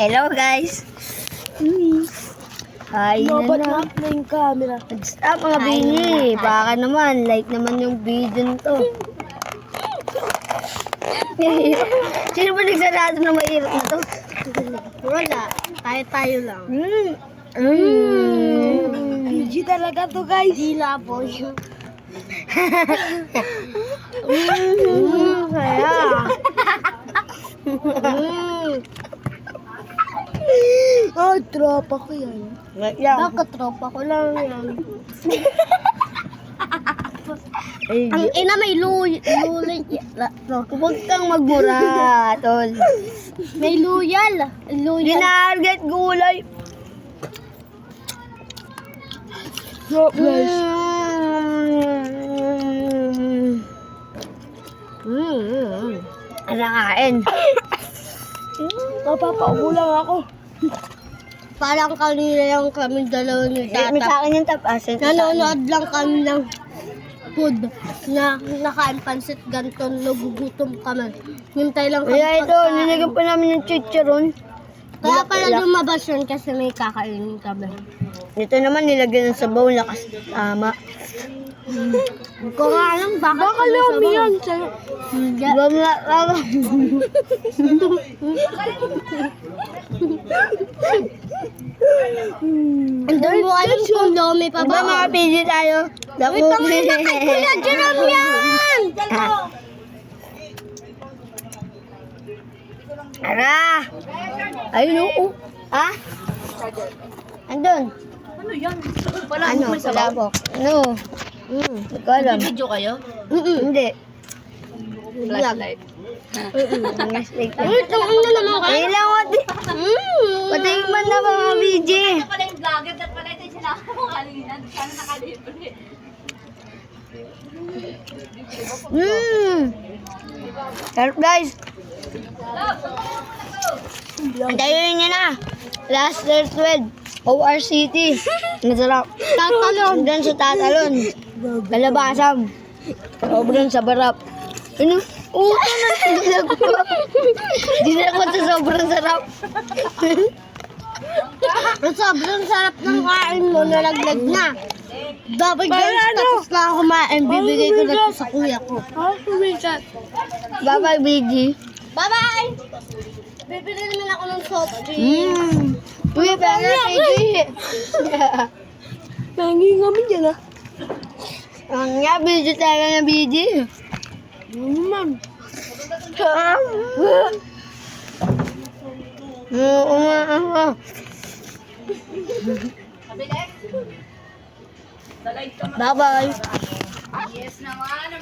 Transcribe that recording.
Hello guys. Ay na na. yung camera. Stop mga bini. Baka naman, like naman yung video nito. Sino ba nagsarado na mahirap na to? Wala. Tayo lang. PG talaga to guys. Dila po yun. Kaya. Oh, tropa ko yan. Bakit tropa ko lang yan? Ang ina may luy. Huwag kang magmura, tol. May loyal. Ginarget gulay. So, guys. Ano kain? Papapaubo lang ako. Parang kanina lang kami dalawa ni Tata. May sa akin yung tapasin. Nanonood lang kami ng food na nakain pansit ganito, nagugutom kami. Hintay lang kami. Kaya ito, nilagyan pa namin yung chicharon. Kaya pala lumabas yun kasi may kakainin kami. Ito naman nilagyan ng sabaw na kasama. Ko nga alam, baka lumi yan. Andun mo alam kung lumi pa ba? Mga pili tayo. Wait, tangin na kay Kuya Jerome yan! Ara! Ayun oo. Ha? Andun. Ano yan? Ano? Palabok. Ano? Hindi ko alam. Video kayo? Hindi. Flashlight. Flashlight. Wait, tangin na naman kayo. Ayun lang, wati. Patay man na mga BJ. Ito pala yung vlogger, at pala ito yung sinabi mo kanina. Sana nakalibre. Sarap guys. Antayin nyo na. Last year 12. OR City. Masarap. Tatalon. Doon sa tatalon. Kalabasam. Sobrang sabarap. Ano? Uto na dilag ko. Dilag ko sa sobrang sarap. Sobrang sarap ng kain mo, nalaglag na. Dapat guys, tapos na ako kumain, bibigay ko na ito sa kuya ko. Bye-bye, BG. Bye-bye! Bibili naman ako ng soft drink. Uy, pera, BG. Nanging kami dyan ah. Ang nga, BG tayo na BG. Naman. Bye-bye. Yes naman.